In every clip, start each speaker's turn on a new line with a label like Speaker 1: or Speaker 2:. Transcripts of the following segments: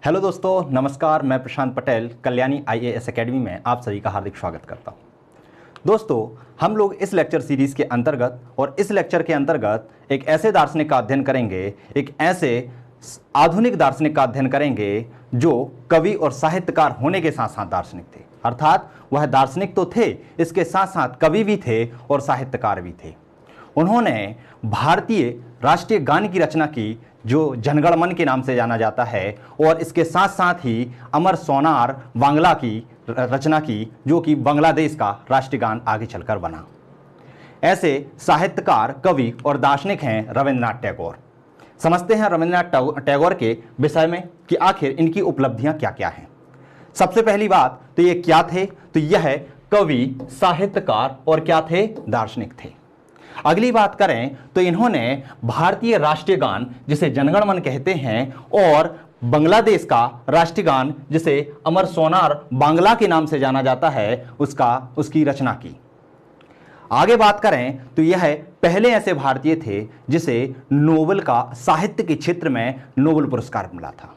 Speaker 1: Hello दोस्तों, नमस्कार। मैं प्रशांत पटेल कल्याणी आईएएस एकेडमी में आप सभी का हार्दिक स्वागत करता हूं। दोस्तों, हम लोग इस लेक्चर सीरीज़ के अंतर्गत और इस लेक्चर के अंतर्गत एक ऐसे दार्शनिक का अध्ययन करेंगे, एक ऐसे आधुनिक दार्शनिक का अध्ययन करेंगे जो कवि और साहित्यकार होने के साथ साथ दार्शनिक थे। अर्थात वह दार्शनिक तो थे, इसके साथ साथ कवि भी थे और साहित्यकार भी थे। उन्होंने भारतीय राष्ट्रीय गान की रचना की जो जनगण मन के नाम से जाना जाता है, और इसके साथ साथ ही अमर सोनार बांग्ला की रचना की जो कि बांग्लादेश का राष्ट्रीय गान आगे चलकर बना। ऐसे साहित्यकार, कवि और दार्शनिक हैं रविंद्रनाथ टैगोर। समझते हैं रविंद्रनाथ टैगोर के विषय में कि आखिर इनकी उपलब्धियां क्या क्या हैं। सबसे पहली बात तो ये क्या थे, तो यह कवि, साहित्यकार और क्या थे, दार्शनिक थे। अगली बात करें तो इन्होंने भारतीय राष्ट्रीय गान जिसे जनगण मन कहते हैं और बांग्लादेश का राष्ट्रीय गान जिसे अमर सोनार बांग्ला के नाम से जाना जाता है उसकी रचना की। आगे बात करें तो यह पहले ऐसे भारतीय थे जिसे नोबेल का साहित्य के क्षेत्र में नोबेल पुरस्कार मिला था।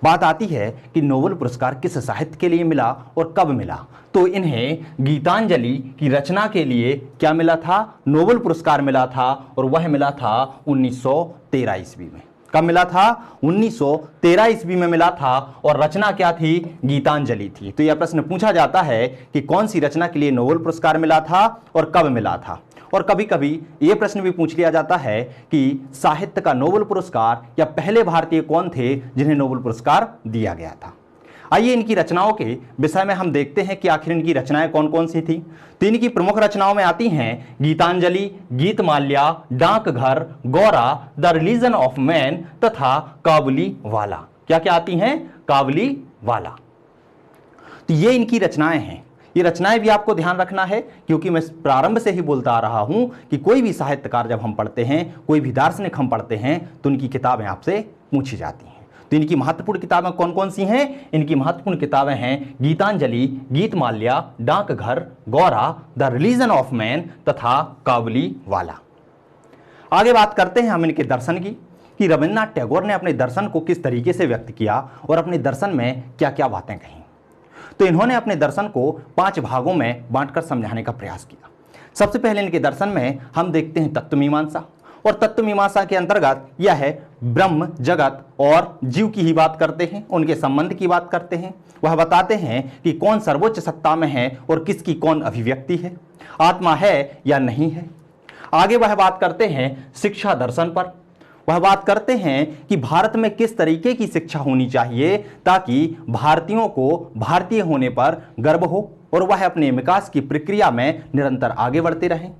Speaker 1: बात आती है कि नोबेल पुरस्कार किस साहित्य के लिए मिला और कब मिला, तो इन्हें गीतांजलि की रचना के लिए क्या मिला था, नोबेल पुरस्कार मिला था, और वह मिला था 1913 ईस्वी में। कब मिला था, 1913 ईस्वी में मिला था, और रचना क्या थी, गीतांजलि थी। तो यह प्रश्न पूछा जाता है कि कौन सी रचना के लिए नोबेल पुरस्कार मिला था और कब मिला था। और कभी कभी यह प्रश्न भी पूछ लिया जाता है कि साहित्य का नोबेल पुरस्कार या पहले भारतीय कौन थे जिन्हें नोबेल पुरस्कार दिया गया था। आइए इनकी रचनाओं के विषय में हम देखते हैं कि आखिर इनकी रचनाएं कौन कौन सी थी। तो इनकी प्रमुख रचनाओं में आती हैं गीतांजलि, गीतमाल्या, डाकघर, Gaura, the religion of man तथा काबुली वाला। क्या क्या आती हैं, काबुली वाला। तो ये इनकी रचनाएं हैं। ये रचनाएं भी आपको ध्यान रखना है, क्योंकि मैं प्रारंभ से ही बोलता आ रहा हूं कि कोई भी साहित्यकार जब हम पढ़ते हैं, कोई भी दार्शनिक हम पढ़ते हैं, तो उनकी किताबें आपसे पूछी जाती हैं। तो इनकी महत्वपूर्ण किताबें कौन कौन सी हैं, इनकी महत्वपूर्ण किताबें हैं गीतांजलि, गीतमाल्या, डाकघर, Gaura, the religion of man तथा काबुली वाला। आगे बात करते हैं हम इनके दर्शन की, कि रविंद्रनाथ टैगोर ने अपने दर्शन को किस तरीके से व्यक्त किया और अपने दर्शन में क्या क्या बातें कही। तो इन्होंने अपने दर्शन को 5 भागों में बांटकर समझाने का प्रयास किया। सबसे पहले इनके दर्शन में हम देखते हैं तत्वमीमांसा, और तत्वमीमांसा के अंतर्गत यह है ब्रह्म, जगत और जीव की ही बात करते हैं, उनके संबंध की बात करते हैं। वह बताते हैं कि कौन सर्वोच्च सत्ता में है और किसकी कौन अभिव्यक्ति है, आत्मा है या नहीं है। आगे वह बात करते हैं शिक्षा दर्शन पर। वह बात करते हैं कि भारत में किस तरीके की शिक्षा होनी चाहिए ताकि भारतीयों को भारतीय होने पर गर्व हो और वह अपने विकास की प्रक्रिया में निरंतर आगे बढ़ते रहें।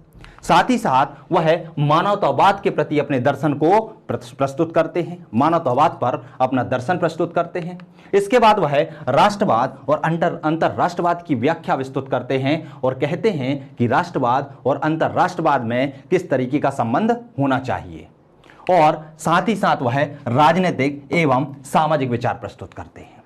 Speaker 1: साथ ही साथ वह मानवतावाद के प्रति अपने दर्शन को प्रस्तुत करते हैं, मानवतावाद पर अपना दर्शन प्रस्तुत करते हैं। इसके बाद वह राष्ट्रवाद और अंतरराष्ट्रवाद की व्याख्या विस्तृत करते हैं और कहते हैं कि राष्ट्रवाद और अंतरराष्ट्रवाद में किस तरीके का संबंध होना चाहिए। और साथ ही साथ वह राजनीतिक एवं सामाजिक विचार प्रस्तुत करते हैं।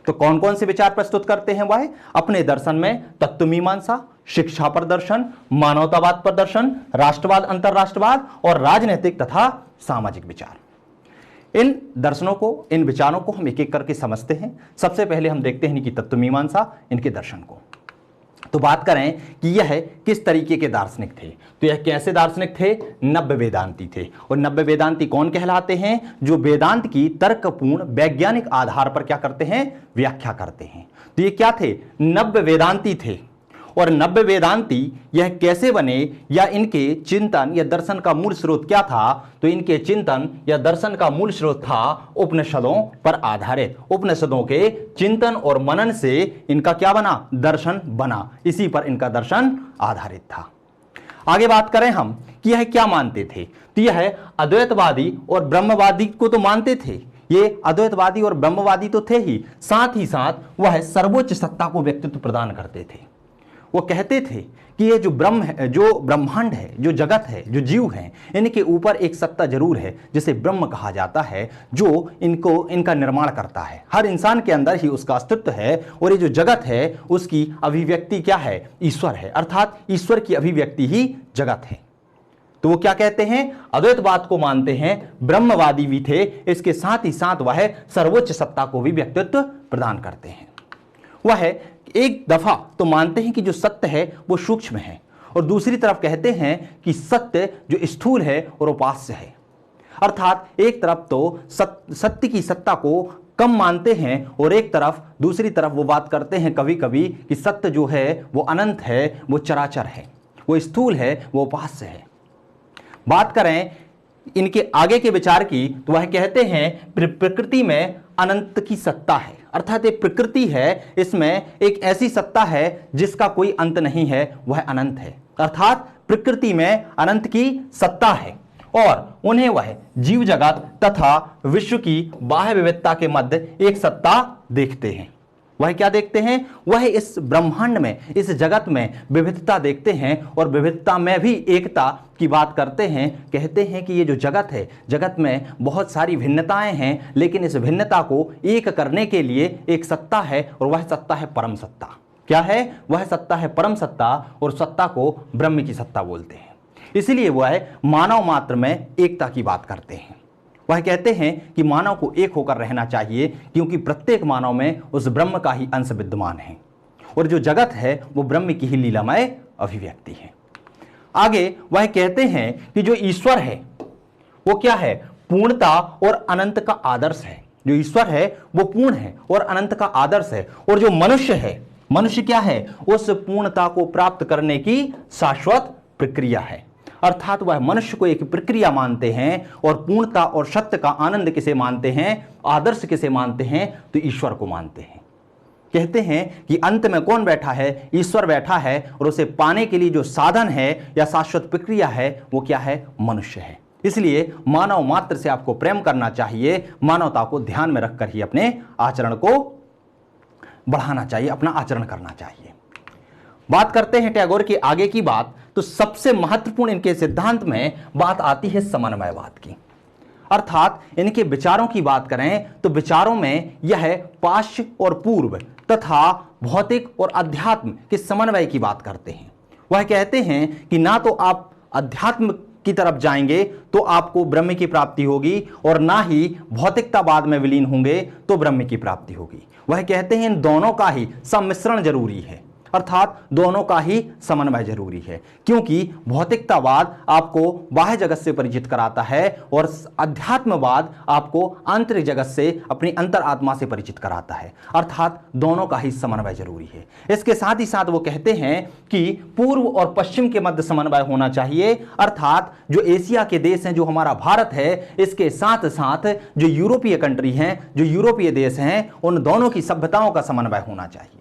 Speaker 1: तो कौन कौन से विचार प्रस्तुत करते हैं वह अपने दर्शन में, तत्वमीमांसा, शिक्षा पर दर्शन, मानवतावाद पर दर्शन, राष्ट्रवाद, अंतरराष्ट्रवाद और राजनीतिक तथा सामाजिक विचार। इन दर्शनों को, इन विचारों को हम एक एक करके समझते हैं। सबसे पहले हम देखते हैं इनकी तत्वमीमांसा, इनके दर्शन को। तो बात करें कि यह किस तरीके के दार्शनिक थे, तो यह कैसे दार्शनिक थे, नव्य वेदांती थे। और नव्य वेदांती कौन कहलाते हैं, जो वेदांत की तर्कपूर्ण वैज्ञानिक आधार पर क्या करते हैं, व्याख्या करते हैं। तो ये क्या थे, नव्य वेदांती थे। और नव्य वेदांती यह कैसे बने या इनके चिंतन या दर्शन का मूल स्रोत क्या था, तो इनके चिंतन या दर्शन का मूल स्रोत था उपनिषदों पर आधारित। उपनिषदों के चिंतन और मनन से इनका क्या बना, दर्शन बना। इसी पर इनका दर्शन आधारित था। आगे बात करें हम कि यह क्या मानते थे, तो यह अद्वैतवादी और ब्रह्मवादी को तो मानते थे। ये अद्वैतवादी और ब्रह्मवादी तो थे ही साथ वह सर्वोच्च सत्ता को व्यक्तित्व प्रदान करते थे। वो कहते थे कि ये जो ब्रह्म है, जो ब्रह्मांड है, जो जगत है, जो जीव है, इनके ऊपर एक सत्ता जरूर है जिसे ब्रह्म कहा जाता है, जो इनका निर्माण करता है। हर इंसान के अंदर ही उसका अस्तित्व है और ये जो जगत है उसकी अभिव्यक्ति क्या है, ईश्वर है। अर्थात ईश्वर की अभिव्यक्ति ही जगत है। तो वो क्या कहते हैं, अद्वैतवाद को मानते हैं, ब्रह्मवादी भी थे, इसके साथ ही साथ वह सर्वोच्च सत्ता को भी व्यक्तित्व प्रदान करते हैं। वह एक दफा तो मानते हैं कि जो सत्य है वो सूक्ष्म है, और दूसरी तरफ कहते हैं कि सत्य जो स्थूल है और उपास्य है। अर्थात एक तरफ तो सत्य की सत्ता को कम मानते हैं, और एक तरफ दूसरी तरफ वो बात करते हैं कभी कभी कि सत्य जो है वो अनंत है, वो चराचर है, वो स्थूल है, वो उपास्य है। बात करें इनके आगे के विचार की तो वह कहते हैं प्रकृति में अनंत की सत्ता है, अर्थात एक प्रकृति है, इसमें एक ऐसी सत्ता है जिसका कोई अंत नहीं है, वह अनंत है। अर्थात प्रकृति में अनंत की सत्ता है, और उन्हें वह जीव जगत तथा विश्व की बाह्य विविधता के मध्य एक सत्ता देखते हैं। वह क्या देखते हैं, वह इस ब्रह्मांड में, इस जगत में विविधता देखते हैं, और विविधता में भी एकता की बात करते हैं। कहते हैं कि ये जो जगत है, जगत में बहुत सारी भिन्नताएं हैं, लेकिन इस भिन्नता को एक करने के लिए एक सत्ता है, और वह सत्ता है परम सत्ता। क्या है, वह सत्ता है परम सत्ता, और सत्ता को ब्रह्म की सत्ता बोलते हैं। इसलिए वह मानव मात्र में एकता की बात करते हैं। वह कहते हैं कि मानव को एक होकर रहना चाहिए, क्योंकि प्रत्येक मानव में उस ब्रह्म का ही अंश विद्यमान है, और जो जगत है वो ब्रह्म की ही लीलामय अभिव्यक्ति है। आगे वह कहते हैं कि जो ईश्वर है वो क्या है, पूर्णता और अनंत का आदर्श है। जो ईश्वर है वो पूर्ण है और अनंत का आदर्श है, और जो मनुष्य है, मनुष्य क्या है, उस पूर्णता को प्राप्त करने की शाश्वत प्रक्रिया है। अर्थात वह मनुष्य को एक प्रक्रिया मानते हैं, और पूर्णता और सत्य का आनंद किसे मानते हैं, आदर्श किसे मानते हैं, तो ईश्वर को मानते हैं। कहते हैं कि अंत में कौन बैठा है, ईश्वर बैठा है, और उसे पाने के लिए जो साधन है या शाश्वत प्रक्रिया है वो क्या है, मनुष्य है। इसलिए मानव मात्र से आपको प्रेम करना चाहिए, मानवता को ध्यान में रखकर ही अपने आचरण को बढ़ाना चाहिए, अपना आचरण करना चाहिए। बात करते हैं टैगोर की आगे की बात, तो सबसे महत्वपूर्ण इनके सिद्धांत में बात आती है समन्वयवाद की। अर्थात इनके विचारों की बात करें तो विचारों में यह पाश्च और पूर्व तथा भौतिक और अध्यात्म के समन्वय की बात करते हैं। वह कहते हैं कि ना तो आप अध्यात्म की तरफ जाएंगे तो आपको ब्रह्म की प्राप्ति होगी, और ना ही भौतिकतावाद में विलीन होंगे तो ब्रह्म की प्राप्ति होगी। वह कहते हैं इन दोनों का ही सम्मिश्रण जरूरी है, अर्थात दोनों का ही समन्वय जरूरी है, क्योंकि भौतिकतावाद आपको बाह्य जगत से परिचित कराता है, और अध्यात्मवाद आपको आंतरिक जगत से, अपनी अंतरात्मा से परिचित कराता है। अर्थात दोनों का ही समन्वय जरूरी है। इसके साथ ही साथ वो कहते हैं कि पूर्व और पश्चिम के मध्य समन्वय होना चाहिए, अर्थात जो एशिया के देश हैं, जो हमारा भारत है, इसके साथ साथ जो यूरोपीय कंट्री हैं, जो यूरोपीय देश हैं, उन दोनों की सभ्यताओं का समन्वय होना चाहिए।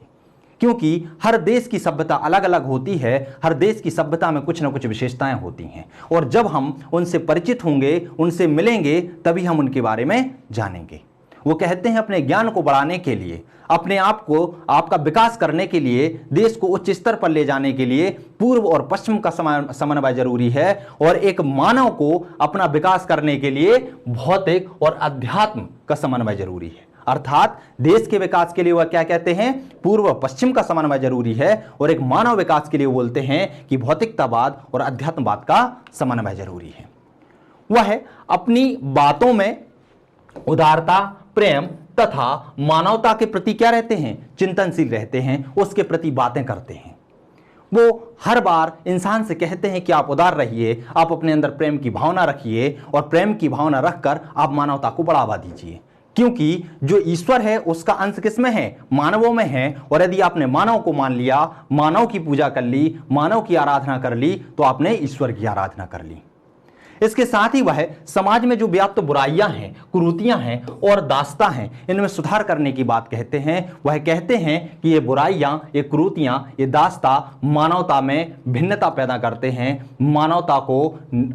Speaker 1: क्योंकि हर देश की सभ्यता अलग अलग होती है, हर देश की सभ्यता में कुछ ना कुछ विशेषताएं होती हैं, और जब हम उनसे परिचित होंगे, उनसे मिलेंगे, तभी हम उनके बारे में जानेंगे। वो कहते हैं अपने ज्ञान को बढ़ाने के लिए, अपने आप को, आपका विकास करने के लिए, देश को उच्च स्तर पर ले जाने के लिए पूर्व और पश्चिम का समन्वय जरूरी है, और एक मानव को अपना विकास करने के लिए भौतिक और अध्यात्म का समन्वय जरूरी है। अर्थात देश के विकास के लिए वह क्या कहते हैं, पूर्व पश्चिम का समन्वय जरूरी है, और एक मानव विकास के लिए बोलते हैं कि भौतिकतावाद और अध्यात्मवाद का समन्वय जरूरी है। वह अपनी बातों में उदारता, प्रेम तथा मानवता के प्रति क्या रहते हैं, चिंतनशील रहते हैं, उसके प्रति बातें करते हैं। वो हर बार इंसान से कहते हैं कि आप उदार रहिए, आप अपने अंदर प्रेम की भावना रखिए, और प्रेम की भावना रखकर आप मानवता को बढ़ावा दीजिए, क्योंकि जो ईश्वर है उसका अंश किसमें है, मानवों में है, और यदि आपने मानव को मान लिया, मानव की पूजा कर ली, मानव की आराधना कर ली, तो आपने ईश्वर की आराधना कर ली। इसके साथ ही वह समाज में जो व्याप्त बुराइयां हैं, कुरीतियां हैं और दास्तां हैं, इनमें सुधार करने की बात कहते हैं। वह कहते हैं कि ये बुराइयां, ये कुरीतियां, ये दास्तां मानवता में भिन्नता पैदा करते हैं, मानवता को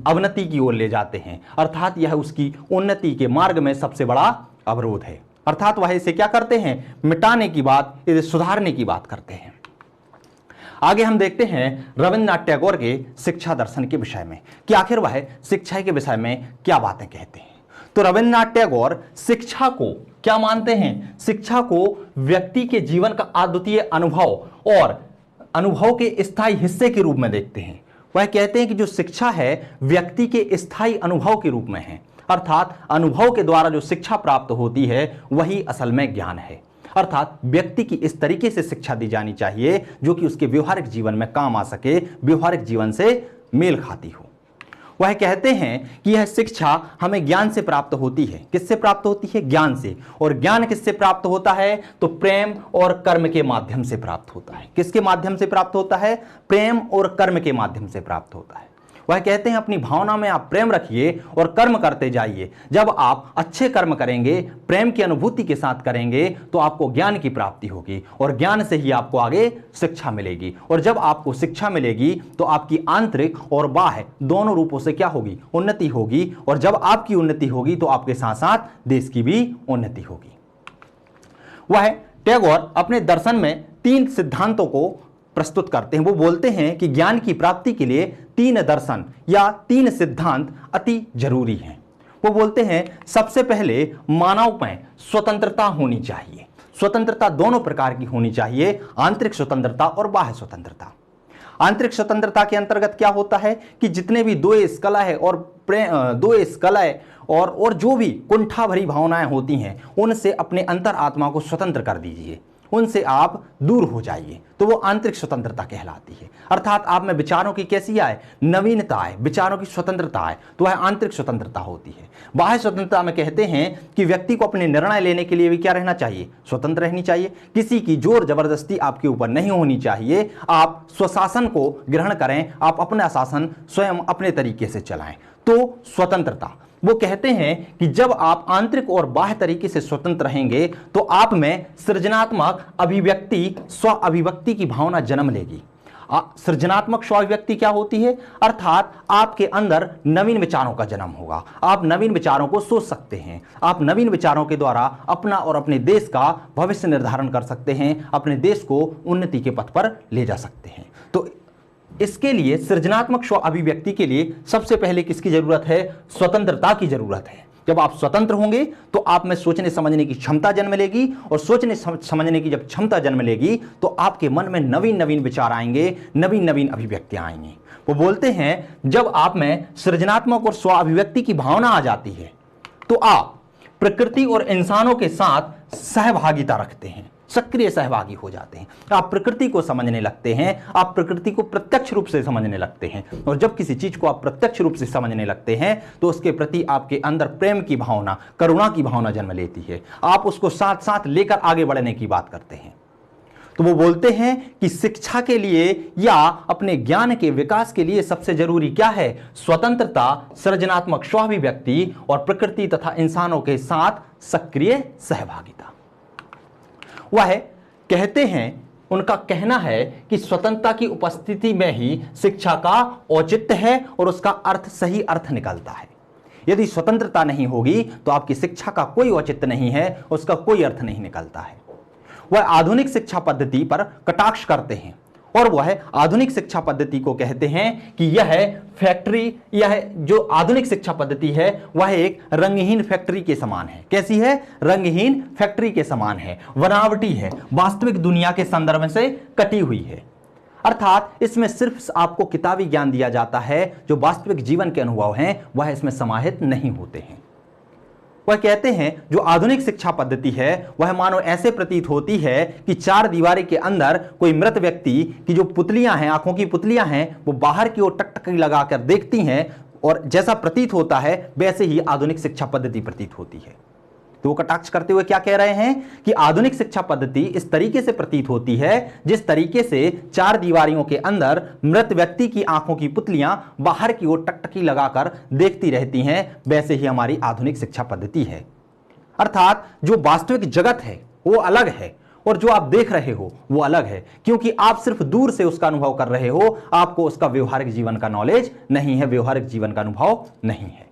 Speaker 1: अवनति की ओर ले जाते हैं, अर्थात यह उसकी उन्नति के मार्ग में सबसे बड़ा अवरोध है। अर्थात वह इसे क्या करते हैं, मिटाने की बात, इसे सुधारने की बात करते हैं। आगे हम देखते हैं रविंद्रनाथ टैगोर के शिक्षा दर्शन के विषय में कि आखिर वह शिक्षा के विषय में क्या बातें कहते हैं। तो रविंद्रनाथ टैगोर शिक्षा को क्या मानते हैं, शिक्षा को व्यक्ति के जीवन का अद्वितीय अनुभव और अनुभव के स्थायी हिस्से के रूप में देखते हैं। वह कहते हैं कि जो शिक्षा है व्यक्ति के स्थायी अनुभव के रूप में है, अर्थात अनुभव के द्वारा जो शिक्षा प्राप्त होती है वही असल में ज्ञान है। अर्थात व्यक्ति की इस तरीके से शिक्षा दी जानी चाहिए जो कि उसके व्यवहारिक जीवन में काम आ सके, व्यवहारिक जीवन से मेल खाती हो। वह कहते हैं कि यह शिक्षा हमें ज्ञान से प्राप्त होती है। किससे प्राप्त होती है? ज्ञान से। और ज्ञान किससे प्राप्त होता है? तो प्रेम और कर्म के माध्यम से प्राप्त होता है। किसके माध्यम से प्राप्त होता है? प्रेम और कर्म के माध्यम से प्राप्त होता है। वह कहते हैं अपनी भावना में आप प्रेम रखिए और कर्म करते जाइए। जब आप अच्छे कर्म करेंगे, प्रेम की अनुभूति के साथ करेंगे, तो आपको ज्ञान की प्राप्ति होगी और ज्ञान से ही आपको आगे शिक्षा मिलेगी। और जब आपको शिक्षा मिलेगी तो आपकी आंतरिक और बाह्य दोनों रूपों से क्या होगी? उन्नति होगी। और जब आपकी उन्नति होगी तो आपके साथ साथ देश की भी उन्नति होगी। वह टैगोर अपने दर्शन में 3 सिद्धांतों को प्रस्तुत करते हैं। वो बोलते हैं कि ज्ञान की प्राप्ति के लिए 3 दर्शन या 3 सिद्धांत अति जरूरी हैं। वो बोलते हैं सबसे पहले मानव में स्वतंत्रता होनी चाहिए। स्वतंत्रता दोनों प्रकार की होनी चाहिए, आंतरिक स्वतंत्रता और बाह्य स्वतंत्रता। आंतरिक स्वतंत्रता के अंतर्गत क्या होता है कि जितने भी द्वेष, कलह और जो भी कुंठा भरी भावनाएं होती हैं उनसे अपने अंतर आत्मा को स्वतंत्र कर दीजिए, उनसे आप दूर हो जाइए, तो वो आंतरिक स्वतंत्रता कहलाती है। अर्थात आप में विचारों की कैसी आए? नवीनता आए, विचारों की स्वतंत्रता आए, तो वह आंतरिक स्वतंत्रता होती है। बाह्य स्वतंत्रता में कहते हैं कि व्यक्ति को अपने निर्णय लेने के लिए भी क्या रहना चाहिए? स्वतंत्र रहनी चाहिए। किसी की जोर जबरदस्ती आपके ऊपर नहीं होनी चाहिए। आप स्वशासन को ग्रहण करें, आप अपना शासन स्वयं अपने तरीके से चलाएं, तो स्वतंत्रता। वो कहते हैं कि जब आप आंतरिक और बाह्य तरीके से स्वतंत्र रहेंगे तो आप में सृजनात्मक अभिव्यक्ति, स्व अभिव्यक्ति की भावना जन्म लेगी। सृजनात्मक स्व अभिव्यक्ति क्या होती है? अर्थात आपके अंदर नवीन विचारों का जन्म होगा। आप नवीन विचारों को सोच सकते हैं। आप नवीन विचारों के द्वारा अपना और अपने देश का भविष्य निर्धारण कर सकते हैं, अपने देश को उन्नति के पथ पर ले जा सकते हैं। तो इसके लिए, सृजनात्मक स्व अभिव्यक्ति के लिए सबसे पहले किसकी जरूरत है? स्वतंत्रता की जरूरत है। जब आप स्वतंत्र होंगे तो आप में सोचने समझने की क्षमता जन्म लेगी, और सोचने समझने की जब क्षमता जन्म लेगी तो आपके मन में नवीन नवीन विचार आएंगे, नवीन नवीन अभिव्यक्तियां आएंगी। वो बोलते हैं जब आप में सृजनात्मक और स्व अभिव्यक्ति की भावना आ जाती है तो आप प्रकृति और इंसानों के साथ सहभागिता रखते हैं, सक्रिय सहभागी हो जाते हैं। आप प्रकृति को समझने लगते हैं, आप प्रकृति को प्रत्यक्ष रूप से समझने लगते हैं। और जब किसी चीज को आप प्रत्यक्ष रूप से समझने लगते हैं तो उसके प्रति आपके अंदर प्रेम की भावना, करुणा की भावना जन्म लेती है। आप उसको साथ साथ लेकर आगे बढ़ने की बात करते हैं। तो वो बोलते हैं कि शिक्षा के लिए या अपने ज्ञान के विकास के लिए सबसे जरूरी क्या है? स्वतंत्रता, सृजनात्मक स्वाभिव्यक्ति और प्रकृति तथा इंसानों के साथ सक्रिय सहभागिता। वह कहते हैं, उनका कहना है कि स्वतंत्रता की उपस्थिति में ही शिक्षा का औचित्य है और उसका अर्थ, सही अर्थ निकलता है। यदि स्वतंत्रता नहीं होगी तो आपकी शिक्षा का कोई औचित्य नहीं है, उसका कोई अर्थ नहीं निकलता है। वह आधुनिक शिक्षा पद्धति पर कटाक्ष करते हैं और वह आधुनिक शिक्षा पद्धति को कहते हैं कि यह फैक्ट्री, यह जो आधुनिक शिक्षा पद्धति है वह एक रंगहीन फैक्ट्री के समान है। कैसी है? रंगहीन फैक्ट्री के समान है, बनावटी है, वास्तविक दुनिया के संदर्भ से कटी हुई है। अर्थात इसमें सिर्फ आपको किताबी ज्ञान दिया जाता है, जो वास्तविक जीवन के अनुभव हैं वह इसमें समाहित नहीं होते हैं। वह कहते हैं जो आधुनिक शिक्षा पद्धति है वह मानो ऐसे प्रतीत होती है कि 4 दीवारी के अंदर कोई मृत व्यक्ति की जो पुतलियां हैं, आंखों की पुतलियां हैं, वो बाहर की ओर टकटकी लगाकर देखती हैं और जैसा प्रतीत होता है वैसे ही आधुनिक शिक्षा पद्धति प्रतीत होती है। तो वो कटाक्ष करते हुए क्या कह रहे हैं कि आधुनिक शिक्षा पद्धति इस तरीके से प्रतीत होती है जिस तरीके से 4 दीवारियों के अंदर मृत व्यक्ति की आंखों की पुतलियां बाहर की ओर टकटकी लगाकर देखती रहती हैं, वैसे ही हमारी आधुनिक शिक्षा पद्धति है। अर्थात जो वास्तविक जगत है वो अलग है और जो आप देख रहे हो वो अलग है, क्योंकि आप सिर्फ दूर से उसका अनुभव कर रहे हो, आपको उसका व्यवहारिक जीवन का नॉलेज नहीं है, व्यवहारिक जीवन का अनुभव नहीं है।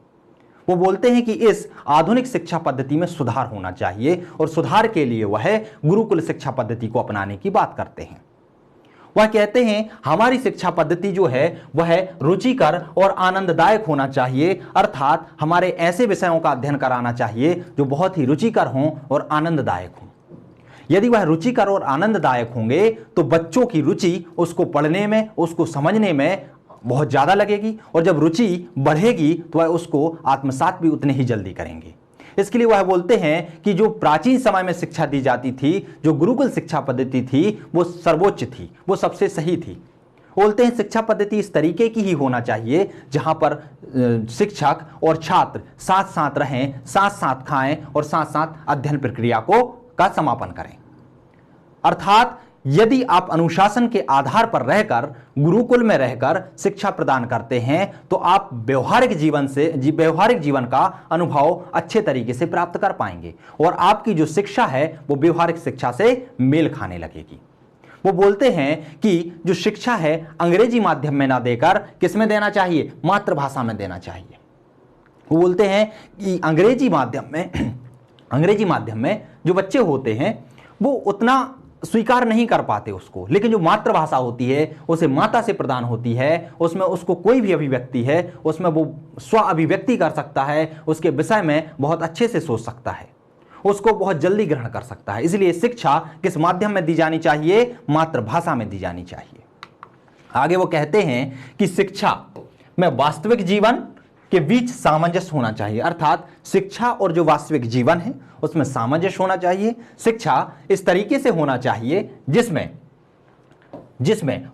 Speaker 1: वो बोलते हैं कि इस आधुनिक शिक्षा पद्धति में सुधार होना चाहिए और सुधार के लिए वह गुरुकुल शिक्षा पद्धति को अपनाने की बात करते हैं। वह कहते हैं हमारी शिक्षा पद्धति जो है वह रुचिकर और आनंददायक होना चाहिए, अर्थात हमारे ऐसे विषयों का अध्ययन कराना चाहिए जो बहुत ही रुचिकर हों और आनंददायक हों। यदि वह रुचिकर और आनंददायक होंगे तो बच्चों की रुचि उसको पढ़ने में, उसको समझने में बहुत ज़्यादा लगेगी, और जब रुचि बढ़ेगी तो वह उसको आत्मसात भी उतने ही जल्दी करेंगे। इसके लिए वह बोलते हैं कि जो प्राचीन समय में शिक्षा दी जाती थी, जो गुरुकुल शिक्षा पद्धति थी, वो सर्वोच्च थी, वो सबसे सही थी। बोलते हैं शिक्षा पद्धति इस तरीके की ही होना चाहिए जहां पर शिक्षक और छात्र साथ साथ रहें, साथ साथ खाएं और साथ साथ अध्ययन प्रक्रिया का समापन करें। अर्थात यदि आप अनुशासन के आधार पर रहकर, गुरुकुल में रहकर शिक्षा प्रदान करते हैं तो आप व्यवहारिक जीवन का अनुभव अच्छे तरीके से प्राप्त कर पाएंगे और आपकी जो शिक्षा है वो व्यवहारिक शिक्षा से मेल खाने लगेगी। वो बोलते हैं कि जो शिक्षा है अंग्रेजी माध्यम में ना देकर किस में देना चाहिए, मातृभाषा में देना चाहिए। वो बोलते हैं कि अंग्रेजी माध्यम में जो बच्चे होते हैं वो उतना स्वीकार नहीं कर पाते उसको, लेकिन जो मातृभाषा होती है उसे माता से प्रदान होती है, उसमें उसको कोई भी अभिव्यक्ति है उसमें वो स्व अभिव्यक्ति कर सकता है, उसके विषय में बहुत अच्छे से सोच सकता है, उसको बहुत जल्दी ग्रहण कर सकता है। इसलिए शिक्षा किस माध्यम में दी जानी चाहिए, मातृभाषा में दी जानी चाहिए। आगे वो कहते हैं कि शिक्षा में वास्तविक जीवन के बीच सामंजस्य होना चाहिए, अर्थात शिक्षा और जो वास्तविक जीवन है उसमें सामंजस्य होना चाहिए। शिक्षा इस तरीके से होना चाहिए जिसमें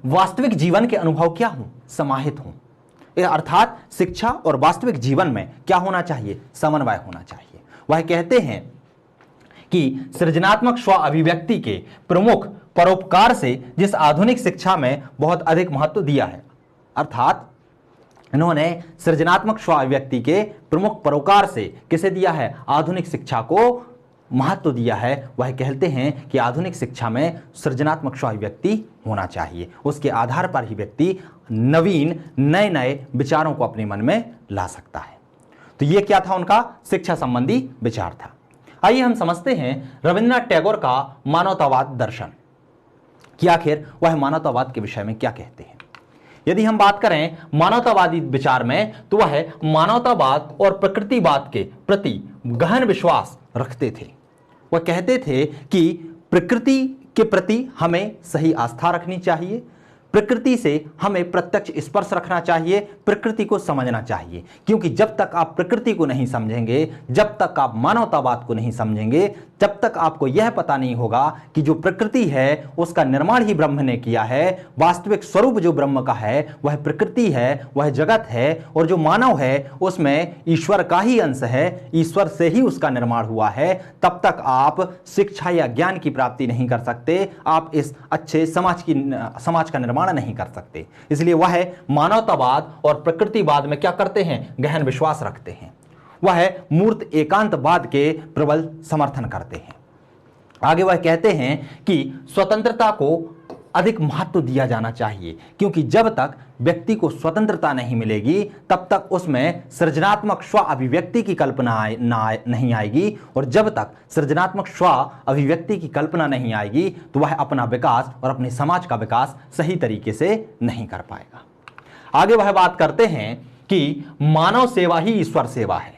Speaker 1: वास्तविक जीवन के अनुभव क्या हों, समाहित हों। अर्थात शिक्षा और वास्तविक जीवन में क्या होना चाहिए, समन्वय होना चाहिए। वह कहते हैं कि सृजनात्मक स्व अभिव्यक्ति के प्रमुख परोपकार से जिस आधुनिक शिक्षा में बहुत अधिक महत्व दिया है, अर्थात इन्होंने सृजनात्मक स्व अभिव्यक्ति के प्रमुख परोपकार से किसे दिया है, आधुनिक शिक्षा को महत्व दिया है। वह कहते हैं कि आधुनिक शिक्षा में सृजनात्मक स्व अभिव्यक्ति होना चाहिए, उसके आधार पर ही व्यक्ति नवीन नए नए विचारों को अपने मन में ला सकता है। तो ये क्या था, उनका शिक्षा संबंधी विचार था। आइए हम समझते हैं रविन्द्रनाथ टैगोर का मानवतावाद दर्शन कि आखिर वह मानवतावाद के विषय में क्या कहते हैं। यदि हम बात करें मानवतावादी विचार में तो वह मानवतावाद और प्रकृतिवाद के प्रति गहन विश्वास रखते थे। वह कहते थे कि प्रकृति के प्रति हमें सही आस्था रखनी चाहिए, प्रकृति से हमें प्रत्यक्ष स्पर्श रखना चाहिए, प्रकृति को समझना चाहिए, क्योंकि जब तक आप प्रकृति को नहीं समझेंगे, जब तक आप मानवतावाद को नहीं समझेंगे, जब तक आपको यह पता नहीं होगा कि जो प्रकृति है उसका निर्माण ही ब्रह्म ने किया है, वास्तविक स्वरूप जो ब्रह्म का है वह प्रकृति है, वह जगत है, और जो मानव है उसमें ईश्वर का ही अंश है, ईश्वर से ही उसका निर्माण हुआ है, तब तक आप शिक्षा या ज्ञान की प्राप्ति नहीं कर सकते, आप इस अच्छे समाज का निर्माण नहीं कर सकते। इसलिए वह मानवतावाद और प्रकृतिवाद में क्या करते हैं, गहन विश्वास रखते हैं। वह मूर्त एकांतवाद के प्रबल समर्थन करते हैं। आगे वह कहते हैं कि स्वतंत्रता को अधिक महत्व दिया जाना चाहिए, क्योंकि जब तक व्यक्ति को स्वतंत्रता नहीं मिलेगी तब तक उसमें सृजनात्मक स्व अभिव्यक्ति की कल्पना नहीं आएगी, और जब तक सृजनात्मक स्व अभिव्यक्ति की कल्पना नहीं आएगी तो वह अपना विकास और अपने समाज का विकास सही तरीके से नहीं कर पाएगा। आगे वह बात करते हैं कि मानव सेवा ही ईश्वर सेवा है।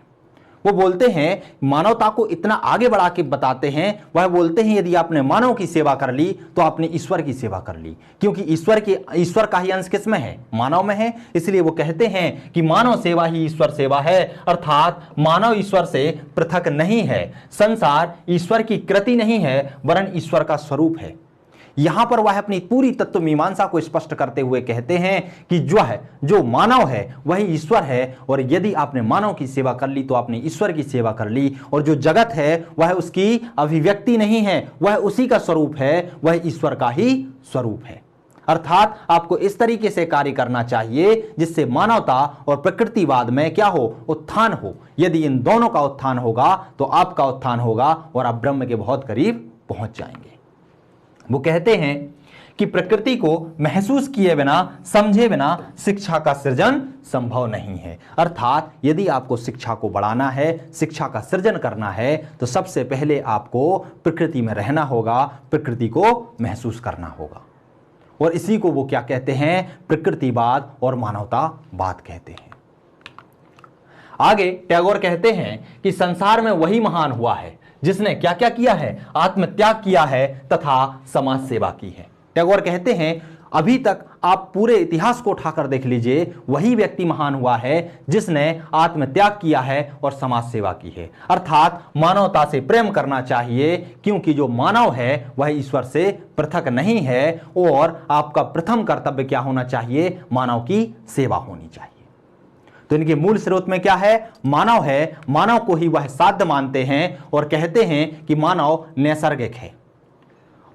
Speaker 1: वो बोलते हैं, मानवता को इतना आगे बढ़ा के बताते हैं, वह बोलते हैं यदि आपने मानव की सेवा कर ली तो आपने ईश्वर की सेवा कर ली, क्योंकि ईश्वर का ही अंश किस में है, मानव में है। इसलिए वो कहते हैं कि मानव सेवा ही ईश्वर सेवा है, अर्थात मानव ईश्वर से पृथक नहीं है, संसार ईश्वर की कृति नहीं है वरन ईश्वर का स्वरूप है। यहां पर वह अपनी पूरी तत्व मीमांसा को स्पष्ट करते हुए कहते हैं कि जो मानव है वही ईश्वर है, और यदि आपने मानव की सेवा कर ली तो आपने ईश्वर की सेवा कर ली, और जो जगत है वह उसकी अभिव्यक्ति नहीं है, वह उसी का स्वरूप है, वह ईश्वर का ही स्वरूप है। अर्थात आपको इस तरीके से कार्य करना चाहिए जिससे मानवता और प्रकृतिवाद में क्या हो, उत्थान हो। यदि इन दोनों का उत्थान होगा तो आपका उत्थान होगा और आप ब्रह्म के बहुत करीब पहुंच जाएंगे। वो कहते हैं कि प्रकृति को महसूस किए बिना, समझे बिना शिक्षा का सृजन संभव नहीं है। अर्थात यदि आपको शिक्षा को बढ़ाना है, शिक्षा का सृजन करना है, तो सबसे पहले आपको प्रकृति में रहना होगा, प्रकृति को महसूस करना होगा, और इसी को वो क्या कहते हैं, प्रकृतिवाद और मानवतावाद कहते हैं। आगे टैगोर कहते हैं कि संसार में वही महान हुआ है जिसने क्या क्या किया है, आत्मत्याग किया है तथा समाज सेवा की है। टैगोर कहते हैं अभी तक आप पूरे इतिहास को उठाकर देख लीजिए, वही व्यक्ति महान हुआ है जिसने आत्मत्याग किया है और समाज सेवा की है। अर्थात मानवता से प्रेम करना चाहिए, क्योंकि जो मानव है वह ईश्वर से पृथक नहीं है। और आपका प्रथम कर्तव्य क्या होना चाहिए? मानव की सेवा होनी चाहिए। तो इनके मूल स्रोत में क्या है? मानव है। मानव को ही वह साध्य मानते हैं और कहते हैं कि मानव नैसर्गिक है।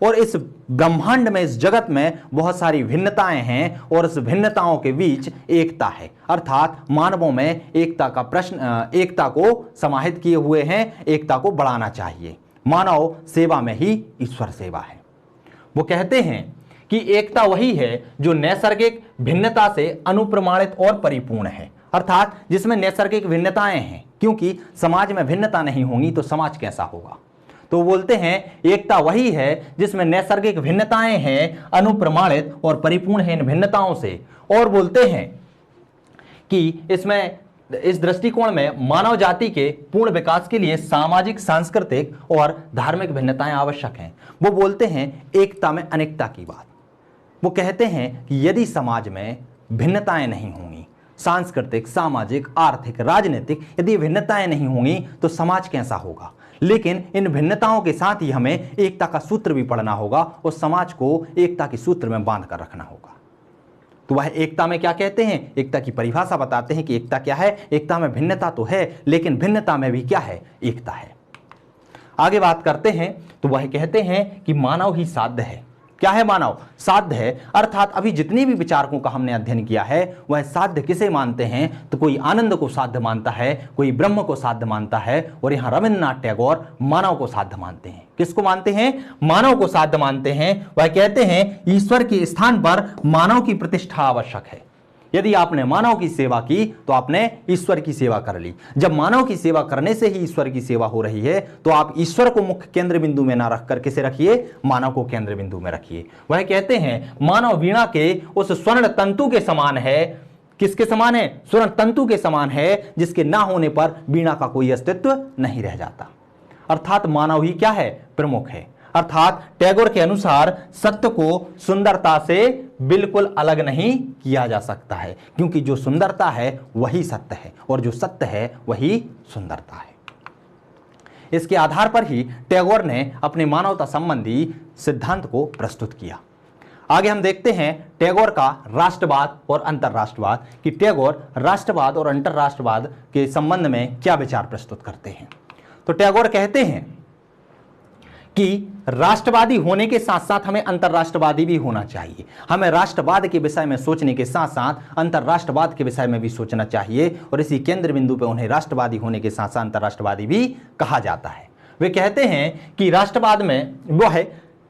Speaker 1: और इस ब्रह्मांड में, इस जगत में बहुत सारी भिन्नताएं हैं और इस भिन्नताओं के बीच एकता है। अर्थात मानवों में एकता का प्रश्न, एकता को समाहित किए हुए हैं, एकता को बढ़ाना चाहिए। मानव सेवा में ही ईश्वर सेवा है। वो कहते हैं कि एकता वही है जो नैसर्गिक भिन्नता से अनुप्रमाणित और परिपूर्ण है। अर्थात जिसमें नैसर्गिक भिन्नताएं हैं, क्योंकि समाज में भिन्नता नहीं होंगी तो समाज कैसा होगा। तो बोलते हैं एकता वही है जिसमें नैसर्गिक भिन्नताएं हैं, अनुप्रमाणित और परिपूर्ण है इन भिन्नताओं से। और बोलते हैं कि इसमें, इस दृष्टिकोण में मानव जाति के पूर्ण विकास के लिए सामाजिक, सांस्कृतिक और धार्मिक भिन्नताएं आवश्यक हैं। वो बोलते हैं एकता में अनेकता की बात। वो कहते हैं कि यदि समाज में भिन्नताएं नहीं होंगी, सांस्कृतिक, सामाजिक, आर्थिक, राजनीतिक, यदि भिन्नताएं नहीं होंगी तो समाज कैसा होगा। लेकिन इन भिन्नताओं के साथ ही हमें एकता का सूत्र भी पढ़ना होगा और समाज को एकता के सूत्र में बांध कर रखना होगा। तो वह एकता में क्या कहते हैं? एकता की परिभाषा बताते हैं कि एकता क्या है। एकता में भिन्नता तो है, लेकिन भिन्नता में भी क्या है? एकता है। आगे बात करते हैं तो वह कहते हैं कि मानव ही साध्य है। क्या है मानव? साध्य है। अर्थात अभी जितने भी विचारकों का हमने अध्ययन किया है वह साध्य किसे मानते हैं? तो कोई आनंद को साध्य मानता है, कोई ब्रह्म को साध्य मानता है, और यहां रविन्द्रनाथ टैगोर मानव को साध्य मानते हैं। किसको मानते हैं? मानव को साध्य मानते हैं। वह कहते हैं ईश्वर के स्थान पर मानव की प्रतिष्ठा आवश्यक है। यदि आपने मानव की सेवा की तो आपने ईश्वर की सेवा कर ली। जब मानव की सेवा करने से ही ईश्वर की सेवा हो रही है तो आप ईश्वर को मुख्य केंद्र बिंदु में ना रखकर किसे रखिए? मानव को केंद्र बिंदु में रखिए। वह कहते हैं मानव वीणा के उस स्वर्ण तंतु के समान है। किसके समान है? स्वर्ण तंतु के समान है, जिसके ना होने पर वीणा का कोई अस्तित्व नहीं रह जाता। अर्थात मानव ही क्या है? प्रमुख है। अर्थात टैगोर के अनुसार सत्य को सुंदरता से बिल्कुल अलग नहीं किया जा सकता है, क्योंकि जो सुंदरता है वही सत्य है और जो सत्य है वही सुंदरता है। इसके आधार पर ही टैगोर ने अपने मानवता संबंधी सिद्धांत को प्रस्तुत किया। आगे हम देखते हैं टैगोर का राष्ट्रवाद और अंतरराष्ट्रवाद, कि टैगोर राष्ट्रवाद और अंतरराष्ट्रवाद के संबंध में क्या विचार प्रस्तुत करते हैं। तो टैगोर कहते हैं कि राष्ट्रवादी होने के साथ साथ हमें अंतरराष्ट्रवादी भी होना चाहिए। हमें राष्ट्रवाद के विषय में सोचने के साथ साथ अंतरराष्ट्रवाद के विषय में भी सोचना चाहिए, और इसी केंद्र बिंदु पर उन्हें राष्ट्रवादी होने के साथ साथ अंतरराष्ट्रवादी भी कहा जाता है। वे कहते हैं कि राष्ट्रवाद में वो है,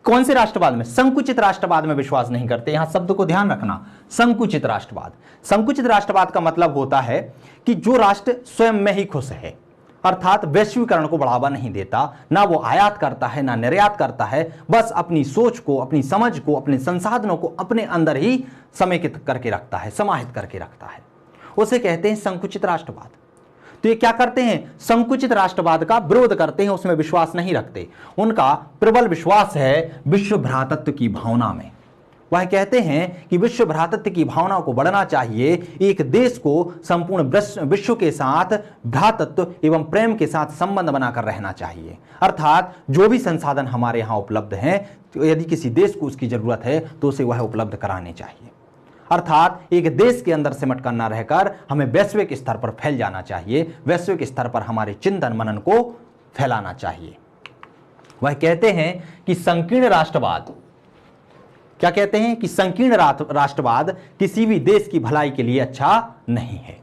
Speaker 1: कौन से राष्ट्रवाद में? संकुचित राष्ट्रवाद में विश्वास नहीं करते। यहां शब्द को ध्यान रखना, संकुचित राष्ट्रवाद। संकुचित राष्ट्रवाद का मतलब होता है कि जो राष्ट्र स्वयं में ही खुश है, अर्थात वैश्वीकरण को बढ़ावा नहीं देता, ना वो आयात करता है ना निर्यात करता है, बस अपनी सोच को, अपनी समझ को, अपने संसाधनों को अपने अंदर ही समेकित करके रखता है, समाहित करके रखता है, उसे कहते हैं संकुचित राष्ट्रवाद। तो ये क्या करते हैं? संकुचित राष्ट्रवाद का विरोध करते हैं, उसमें विश्वास नहीं रखते। उनका प्रबल विश्वास है विश्व भ्रातृत्व की भावना में। वह कहते हैं कि विश्व भ्रातृत्व की भावना को बढ़ना चाहिए। एक देश को संपूर्ण विश्व के साथ भ्रातृत्व एवं प्रेम के साथ संबंध बनाकर रहना चाहिए। अर्थात जो भी संसाधन हमारे यहाँ उपलब्ध हैं, तो यदि किसी देश को उसकी जरूरत है तो उसे वह उपलब्ध कराने चाहिए। अर्थात एक देश के अंदर सिमट कर न रहकर हमें वैश्विक स्तर पर फैल जाना चाहिए, वैश्विक स्तर पर हमारे चिंतन मनन को फैलाना चाहिए। वह कहते हैं कि संकीर्ण राष्ट्रवाद, क्या कहते हैं कि संकीर्ण राष्ट्रवाद किसी भी देश की भलाई के लिए अच्छा नहीं है।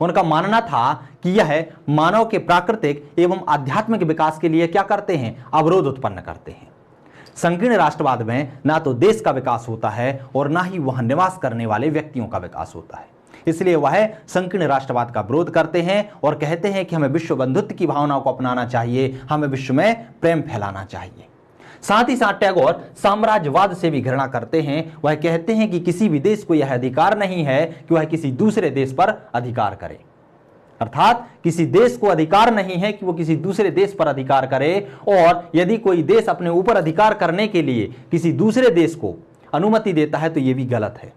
Speaker 1: उनका मानना था कि यह मानव के प्राकृतिक एवं आध्यात्मिक विकास के लिए क्या करते हैं? अवरोध उत्पन्न करते हैं। संकीर्ण राष्ट्रवाद में ना तो देश का विकास होता है और ना ही वहां निवास करने वाले व्यक्तियों का विकास होता है। इसलिए वह संकीर्ण राष्ट्रवाद का विरोध करते हैं और कहते हैं कि हमें विश्व बंधुत्व की भावनाओं को अपनाना चाहिए, हमें विश्व में प्रेम फैलाना चाहिए। साथ ही साथ टैगोर साम्राज्यवाद से भी घृणा करते हैं। वह कहते हैं कि किसी भी देश को यह अधिकार नहीं है कि वह किसी दूसरे देश पर अधिकार करे। अर्थात किसी देश को अधिकार नहीं है कि वो किसी दूसरे देश पर अधिकार करे, और यदि कोई देश अपने ऊपर अधिकार करने के लिए किसी दूसरे देश को अनुमति देता है तो ये भी गलत है।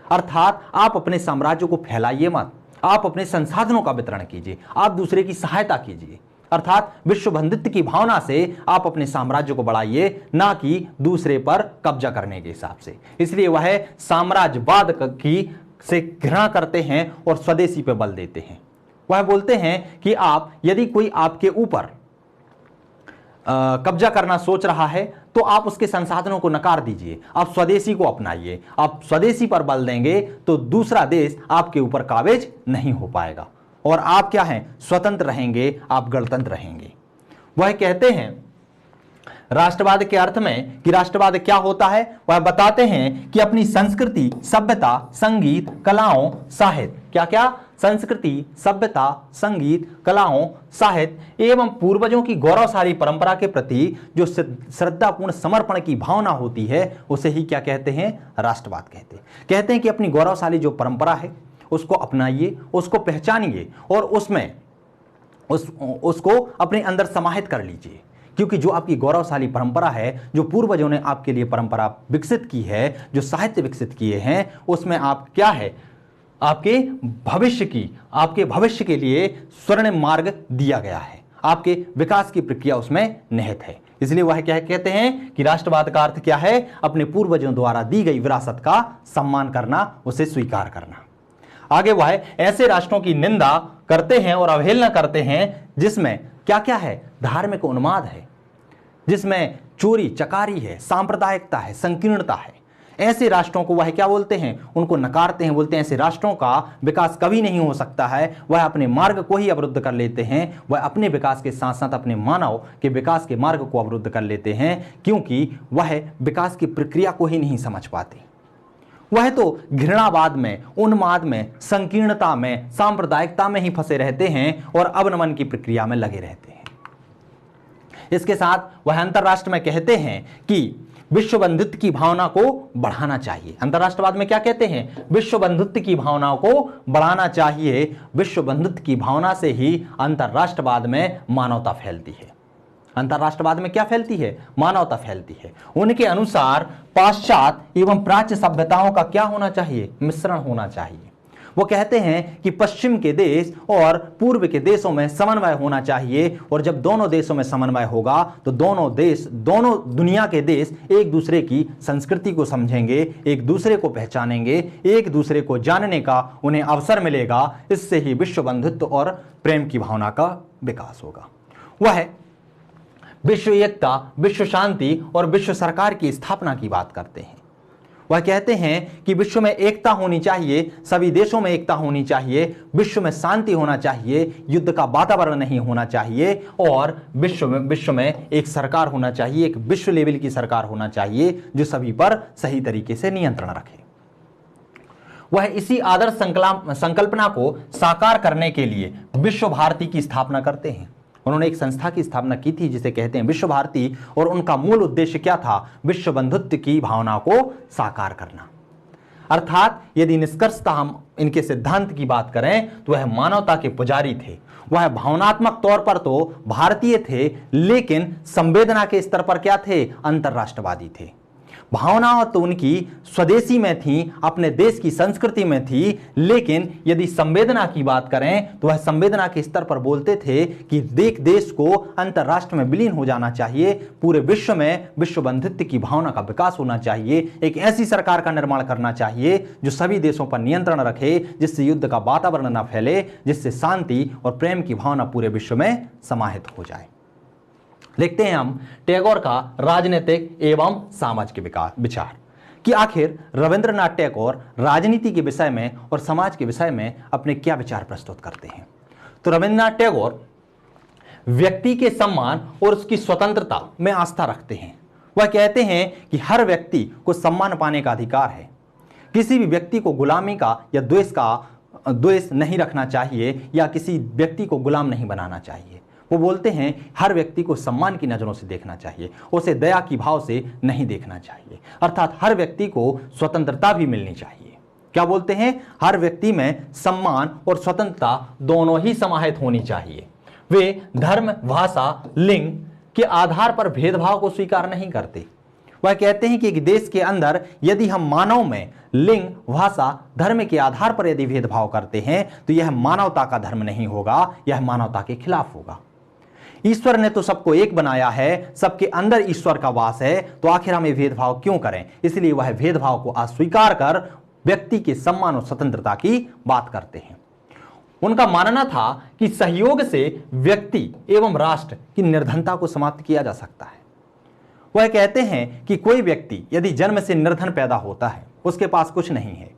Speaker 1: अर्थात आप अपने साम्राज्य को फैलाइए मत, आप अपने संसाधनों का वितरण कीजिए, आप दूसरे की सहायता कीजिए। अर्थात विश्व बंधुत्व की भावना से आप अपने साम्राज्य को बढ़ाइए, ना कि दूसरे पर कब्जा करने के हिसाब से। इसलिए वह साम्राज्यवाद की से घृणा करते हैं और स्वदेशी पर बल देते हैं। वह बोलते हैं कि आप यदि कोई आपके ऊपर कब्जा करना सोच रहा है तो आप उसके संसाधनों को नकार दीजिए, आप स्वदेशी को अपनाइए। आप स्वदेशी पर बल देंगे तो दूसरा देश आपके ऊपर काबिज नहीं हो पाएगा और आप क्या हैं, स्वतंत्र रहेंगे, आप गणतंत्र रहेंगे। वह कहते हैं राष्ट्रवाद के अर्थ में कि राष्ट्रवाद क्या होता है, वह बताते हैं कि अपनी संस्कृति, सभ्यता, संगीत, कलाओं, साहित्य, क्या क्या, संस्कृति, सभ्यता, संगीत, कलाओं, साहित्य एवं पूर्वजों की गौरवशाली परंपरा के प्रति जो श्रद्धापूर्ण समर्पण की भावना होती है उसे ही क्या कहते हैं, राष्ट्रवाद कहते हैं। कहते हैं कि अपनी गौरवशाली जो परंपरा है उसको अपनाइए, उसको पहचानिए और उसमें उसको अपने अंदर समाहित कर लीजिए, क्योंकि जो आपकी गौरवशाली परंपरा है, जो पूर्वजों ने आपके लिए परंपरा विकसित की है, जो साहित्य विकसित किए हैं, उसमें आप क्या है, आपके भविष्य के लिए स्वर्ण मार्ग दिया गया है, आपके विकास की प्रक्रिया उसमें निहित है। इसलिए वह क्या कहते हैं कि राष्ट्रवाद का अर्थ क्या है, अपने पूर्वजों द्वारा दी गई विरासत का सम्मान करना, उसे स्वीकार करना। आगे वह ऐसे राष्ट्रों की निंदा करते हैं और अवहेलना करते हैं जिसमें क्या क्या है, धार्मिक उन्माद है, जिसमें चोरी चकारी है, सांप्रदायिकता है, संकीर्णता है। ऐसे राष्ट्रों को वह क्या बोलते हैं, उनको नकारते हैं, बोलते हैं ऐसे राष्ट्रों का विकास कभी नहीं हो सकता है। वह अपने मार्ग को ही अवरुद्ध कर लेते हैं, वह अपने विकास के साथ साथ अपने मानव के विकास के मार्ग को अवरुद्ध कर लेते हैं, क्योंकि वह विकास की प्रक्रिया को ही नहीं समझ पाते। वह तो घृणावाद में, उन्माद में, संकीर्णता में, सांप्रदायिकता में ही फंसे रहते हैं और अवनमन की प्रक्रिया में लगे रहते हैं। इसके साथ वह अंतरराष्ट्र में कहते हैं कि विश्व बंधुत्व की भावना को बढ़ाना चाहिए। अंतरराष्ट्रवाद में क्या कहते हैं, विश्व बंधुत्व की भावना को बढ़ाना चाहिए। विश्व बंधुत्व की भावना से ही अंतरराष्ट्रवाद में मानवता फैलती है। अंतरराष्ट्रवाद में क्या फैलती है, मानवता फैलती है। उनके अनुसार पाश्चात्य एवं प्राच्य सभ्यताओं का क्या होना चाहिए, मिश्रण होना चाहिए। वो कहते हैं कि पश्चिम के देश और पूर्व के देशों में समन्वय होना चाहिए, और जब दोनों देशों में समन्वय होगा तो दोनों दुनिया के देश एक दूसरे की संस्कृति को समझेंगे, एक दूसरे को पहचानेंगे, एक दूसरे को जानने का उन्हें अवसर मिलेगा। इससे ही विश्व बंधुत्व और प्रेम की भावना का विकास होगा। वह विश्व एकता, विश्व शांति और विश्व सरकार की स्थापना की बात करते हैं। वह कहते हैं कि विश्व में एकता होनी चाहिए, सभी देशों में एकता होनी चाहिए, विश्व में शांति होना चाहिए, युद्ध का वातावरण नहीं होना चाहिए, और विश्व में एक सरकार होना चाहिए, एक विश्व लेवल की सरकार होना चाहिए जो सभी पर सही तरीके से नियंत्रण रखे। वह इसी आदर्श संकल्पना को साकार करने के लिए विश्व भारती की स्थापना करते हैं। उन्होंने एक संस्था की स्थापना की थी जिसे कहते हैं विश्व भारती, और उनका मूल उद्देश्य क्या था, विश्व बंधुत्व की भावना को साकार करना। अर्थात यदि निष्कर्षतः हम इनके सिद्धांत की बात करें तो वह मानवता के पुजारी थे। वह भावनात्मक तौर पर तो भारतीय थे, लेकिन संवेदना के स्तर पर क्या थे, अंतरराष्ट्रवादी थे। भावनाएं तो उनकी स्वदेशी में थी, अपने देश की संस्कृति में थी, लेकिन यदि संवेदना की बात करें तो वह संवेदना के स्तर पर बोलते थे कि देश को अंतरराष्ट्र में विलीन हो जाना चाहिए, पूरे विश्व में विश्व बंधुत्व की भावना का विकास होना चाहिए, एक ऐसी सरकार का निर्माण करना चाहिए जो सभी देशों पर नियंत्रण रखे, जिससे युद्ध का वातावरण न फैले, जिससे शांति और प्रेम की भावना पूरे विश्व में समाहित हो जाए। देखते हैं हम टैगोर का राजनीतिक एवं सामाजिक विचार कि आखिर रविंद्रनाथ टैगोर राजनीति के विषय में और समाज के विषय में अपने क्या विचार प्रस्तुत करते हैं। तो रविंद्रनाथ टैगोर व्यक्ति के सम्मान और उसकी स्वतंत्रता में आस्था रखते हैं। वह कहते हैं कि हर व्यक्ति को सम्मान पाने का अधिकार है, किसी भी व्यक्ति को गुलामी का या द्वेष नहीं रखना चाहिए या किसी व्यक्ति को गुलाम नहीं बनाना चाहिए। वो बोलते हैं हर व्यक्ति को सम्मान की नज़रों से देखना चाहिए, उसे दया की भाव से नहीं देखना चाहिए। अर्थात हर व्यक्ति को स्वतंत्रता भी मिलनी चाहिए। क्या बोलते हैं, हर व्यक्ति में सम्मान और स्वतंत्रता दोनों ही समाहित होनी चाहिए। वे धर्म, भाषा, लिंग के आधार पर भेदभाव को स्वीकार नहीं करते। वह कहते हैं कि एक देश के अंदर यदि हम मानव में लिंग, भाषा, धर्म के आधार पर यदि भेदभाव करते हैं तो यह मानवता का धर्म नहीं होगा, यह मानवता के खिलाफ होगा। ईश्वर ने तो सबको एक बनाया है, सबके अंदर ईश्वर का वास है, तो आखिर हम ये भेदभाव क्यों करें? इसलिए वह भेदभाव को अस्वीकार कर व्यक्ति के सम्मान और स्वतंत्रता की बात करते हैं। उनका मानना था कि सहयोग से व्यक्ति एवं राष्ट्र की निर्धनता को समाप्त किया जा सकता है। वह कहते हैं कि कोई व्यक्ति यदि जन्म से निर्धन पैदा होता है, उसके पास कुछ नहीं है,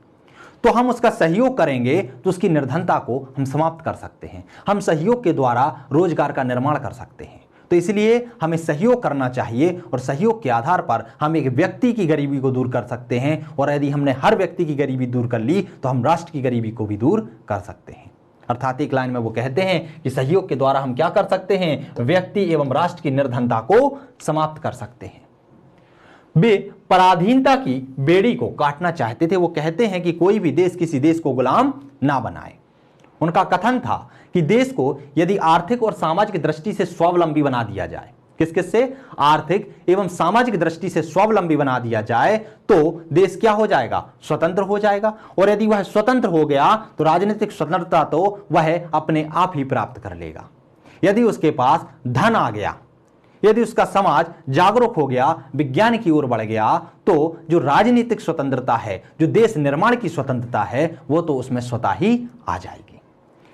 Speaker 1: तो हम उसका सहयोग करेंगे तो उसकी निर्धनता को हम समाप्त कर सकते हैं। हम सहयोग के द्वारा रोजगार का निर्माण कर सकते हैं। तो इसलिए हमें सहयोग करना चाहिए और सहयोग के आधार पर हम एक व्यक्ति की गरीबी को दूर कर सकते हैं, और यदि हमने हर व्यक्ति की गरीबी दूर कर ली तो हम राष्ट्र की गरीबी को भी दूर कर सकते हैं। अर्थात एक लाइन में वो कहते हैं कि सहयोग के द्वारा हम क्या कर सकते हैं? व्यक्ति एवं राष्ट्र की निर्धनता को समाप्त कर सकते हैं। वे पराधीनता की बेड़ी को काटना चाहते थे। वो कहते हैं कि कोई भी देश किसी देश को गुलाम ना बनाए। उनका कथन था कि देश को यदि आर्थिक और सामाजिक दृष्टि से स्वावलंबी बना दिया जाए, किस-किससे? आर्थिक एवं सामाजिक दृष्टि से स्वावलंबी बना दिया जाए तो देश क्या हो जाएगा? स्वतंत्र हो जाएगा। और यदि वह स्वतंत्र हो गया तो राजनीतिक स्वतंत्रता तो वह अपने आप ही प्राप्त कर लेगा। यदि उसके पास धन आ गया, यदि उसका समाज जागरूक हो गया, विज्ञान की ओर बढ़ गया, तो जो राजनीतिक स्वतंत्रता है, जो देश निर्माण की स्वतंत्रता है, वो तो उसमें स्वतः ही आ जाएगी।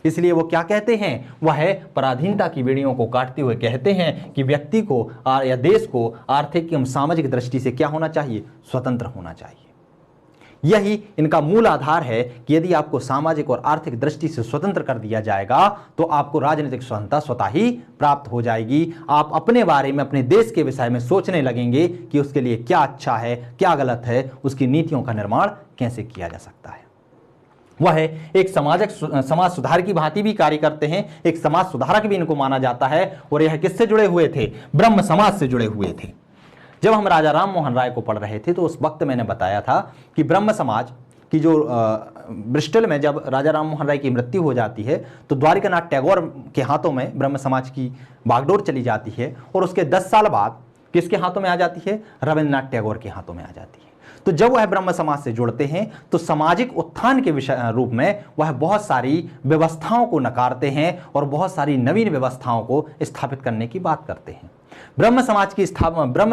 Speaker 1: इसलिए वो क्या कहते हैं? वह पराधीनता की बेड़ियों को काटते हुए कहते हैं कि व्यक्ति को या देश को आर्थिक एवं सामाजिक दृष्टि से क्या होना चाहिए? स्वतंत्र होना चाहिए। यही इनका मूल आधार है कि यदि आपको सामाजिक और आर्थिक दृष्टि से स्वतंत्र कर दिया जाएगा तो आपको राजनीतिक स्वतंत्रता स्वतः ही प्राप्त हो जाएगी। आप अपने बारे में, अपने देश के विषय में सोचने लगेंगे कि उसके लिए क्या अच्छा है, क्या गलत है, उसकी नीतियों का निर्माण कैसे किया जा सकता है। वह एक समाज सुधार की भांति भी कार्य करते हैं, एक समाज सुधारक भी इनको माना जाता है। और यह किससे जुड़े हुए थे? ब्रह्म समाज से जुड़े हुए थे। जब हम राजा राम मोहन राय को पढ़ रहे थे तो उस वक्त मैंने बताया था कि ब्रह्म समाज की जो ब्रिस्टल में जब राजा राम मोहन राय की मृत्यु हो जाती है तो द्वारिकानाथ टैगोर के हाथों में ब्रह्म समाज की बागडोर चली जाती है, और उसके 10 साल बाद किसके हाथों में आ जाती है? रविन्द्रनाथ टैगोर के हाथों में आ जाती है। तो जब वह ब्रह्म समाज से जुड़ते हैं तो सामाजिक उत्थान के विषय रूप में वह बहुत सारी व्यवस्थाओं को नकारते हैं और बहुत सारी नवीन व्यवस्थाओं को स्थापित करने की बात करते हैं। ब्रह्म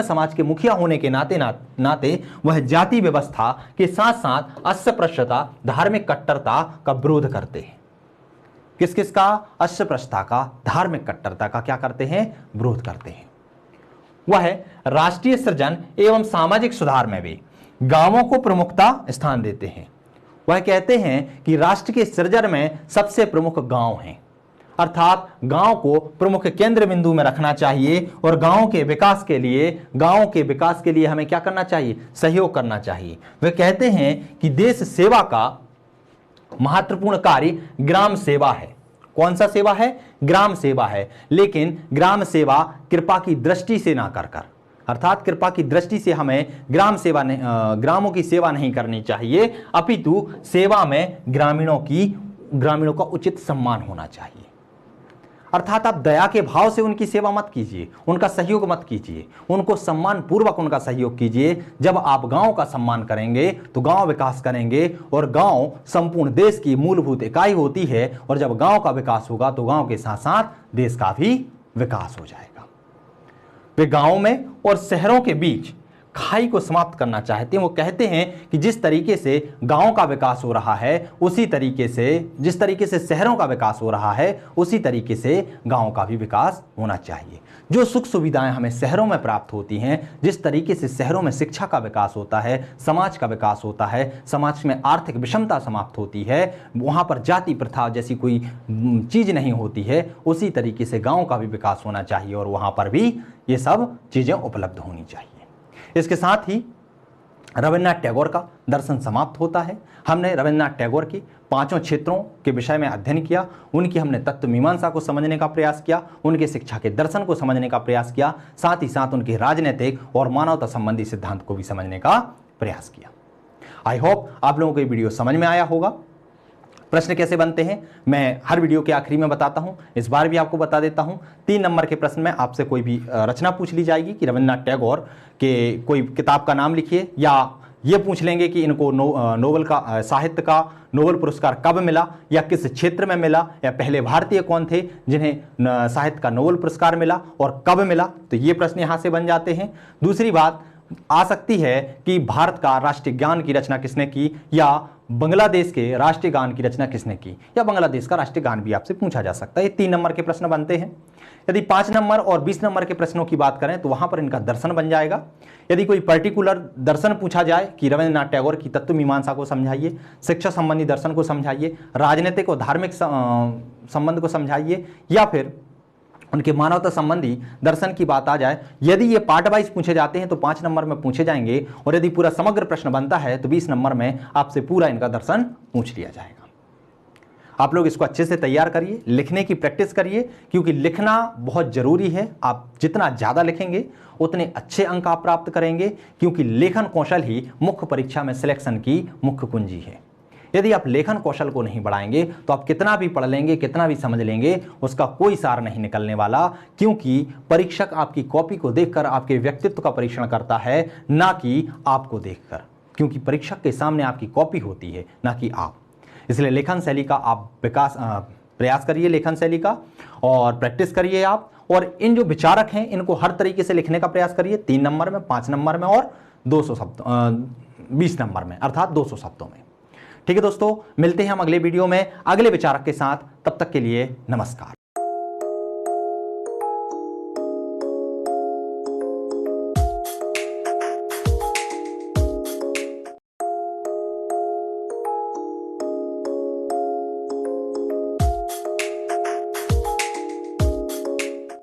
Speaker 1: समाज के मुखिया होने के नाते वह जाति व्यवस्था के साथ साथ अस्पृश्यता, धार्मिक कट्टरता का विरोध करते हैं। किसका? अस्पृश्यता का, धार्मिक कट्टरता का क्या करते हैं? विरोध करते हैं। वह राष्ट्रीय सृजन एवं सामाजिक सुधार में भी गांवों को प्रमुखता स्थान देते हैं। वह कहते हैं कि राष्ट्र के सृजन में सबसे प्रमुख गांव हैं, अर्थात गांव को प्रमुख केंद्र बिंदु में रखना चाहिए। और गांव के विकास के लिए हमें क्या करना चाहिए? सहयोग करना चाहिए। वे कहते हैं कि देश सेवा का महत्वपूर्ण कार्य ग्राम सेवा है। कौन सा सेवा है? ग्राम सेवा है। लेकिन ग्राम सेवा कृपा की दृष्टि से ना कर, अर्थात कृपा की दृष्टि से हमें ग्रामों की सेवा नहीं करनी चाहिए, अपितु सेवा में ग्रामीणों का उचित सम्मान होना चाहिए। अर्थात आप दया के भाव से उनकी सेवा मत कीजिए, उनका सहयोग मत कीजिए, उनको सम्मान पूर्वक उनका सहयोग कीजिए। जब आप गांव का सम्मान करेंगे तो गांव विकास करेंगे, और गांव संपूर्ण देश की मूलभूत इकाई होती है। और जब गांव का विकास होगा तो गांव के साथ साथ देश का भी विकास हो जाएगा। वे गांवों में और शहरों के बीच खाई को समाप्त करना चाहते हैं। वो कहते हैं कि जिस तरीके से गांव का विकास हो रहा है जिस तरीके से शहरों का विकास हो रहा है उसी तरीके से गांव का भी विकास होना चाहिए। जो सुख सुविधाएं हमें शहरों में प्राप्त होती हैं, जिस तरीके से शहरों में शिक्षा का विकास होता है, समाज का विकास होता है, समाज में आर्थिक विषमता समाप्त होती है, वहाँ पर जाति प्रथा जैसी कोई चीज़ नहीं होती है, उसी तरीके से गाँव का भी विकास होना चाहिए और वहाँ पर भी ये सब चीज़ें उपलब्ध होनी चाहिए। इसके साथ ही रविन्द्रनाथ टैगोर का दर्शन समाप्त होता है। हमने रविन्द्रनाथ टैगोर की 5 क्षेत्रों के विषय में अध्ययन किया, उनकी हमने तत्व मीमांसा को समझने का प्रयास किया, उनके शिक्षा के दर्शन को समझने का प्रयास किया, साथ ही साथ उनके राजनीतिक और मानवता संबंधी सिद्धांत को भी समझने का प्रयास किया। आई होप आप लोगों को ये वीडियो समझ में आया होगा। प्रश्न कैसे बनते हैं मैं हर वीडियो के आखिरी में बताता हूं, इस बार भी आपको बता देता हूं। 3 नंबर के प्रश्न में आपसे कोई भी रचना पूछ ली जाएगी कि रविन्द्रनाथ टैगोर के कोई किताब का नाम लिखिए, या ये पूछ लेंगे कि इनको नोबेल का साहित्य का नोबेल पुरस्कार कब मिला या किस क्षेत्र में मिला, या पहले भारतीय कौन थे जिन्हें साहित्य का नोबेल पुरस्कार मिला और कब मिला, तो ये प्रश्न यहां से बन जाते हैं। दूसरी बात आ सकती है कि भारत का राष्ट्रीय गान की रचना किसने की, या बांग्लादेश के राष्ट्रीय गान की रचना किसने की, या बांग्लादेश का राष्ट्रीय गान भी आपसे पूछा जा सकता है। ये 3 नंबर के प्रश्न बनते हैं। यदि 5 नंबर और 20 नंबर के प्रश्नों की बात करें तो वहां पर इनका दर्शन बन जाएगा। यदि कोई पर्टिकुलर दर्शन पूछा जाए कि रविन्द्रनाथ टैगोर की तत्व मीमांसा को समझाइए, शिक्षा संबंधी दर्शन को समझाइए, राजनीतिक और धार्मिक संबंध को समझाइए, या फिर उनके मानवता संबंधी दर्शन की बात आ जाए, यदि ये पार्ट वाइज पूछे जाते हैं तो 5 नंबर में पूछे जाएंगे, और यदि पूरा समग्र प्रश्न बनता है तो 20 नंबर में आपसे पूरा इनका दर्शन पूछ लिया जाएगा। आप लोग इसको अच्छे से तैयार करिए, लिखने की प्रैक्टिस करिए, क्योंकि लिखना बहुत जरूरी है। आप जितना ज़्यादा लिखेंगे उतने अच्छे अंक आप प्राप्त करेंगे, क्योंकि लेखन कौशल ही मुख्य परीक्षा में सिलेक्शन की मुख्य कुंजी है। यदि आप लेखन कौशल को नहीं बढ़ाएंगे तो आप कितना भी पढ़ लेंगे, कितना भी समझ लेंगे, उसका कोई सार नहीं निकलने वाला, क्योंकि परीक्षक आपकी कॉपी को देखकर आपके व्यक्तित्व का परीक्षण करता है, ना कि आपको देखकर, क्योंकि परीक्षक के सामने आपकी कॉपी होती है, ना कि आप। इसलिए लेखन शैली का आप प्रयास करिए, लेखन शैली का, और प्रैक्टिस करिए आप, और इन जो विचारक हैं इनको हर तरीके से लिखने का प्रयास करिए, 3 नंबर में, 5 नंबर में और 20 नंबर में, अर्थात 200 शब्दों में। ठीक है दोस्तों, मिलते हैं हम अगले वीडियो में अगले विचारक के साथ। तब तक के लिए नमस्कार।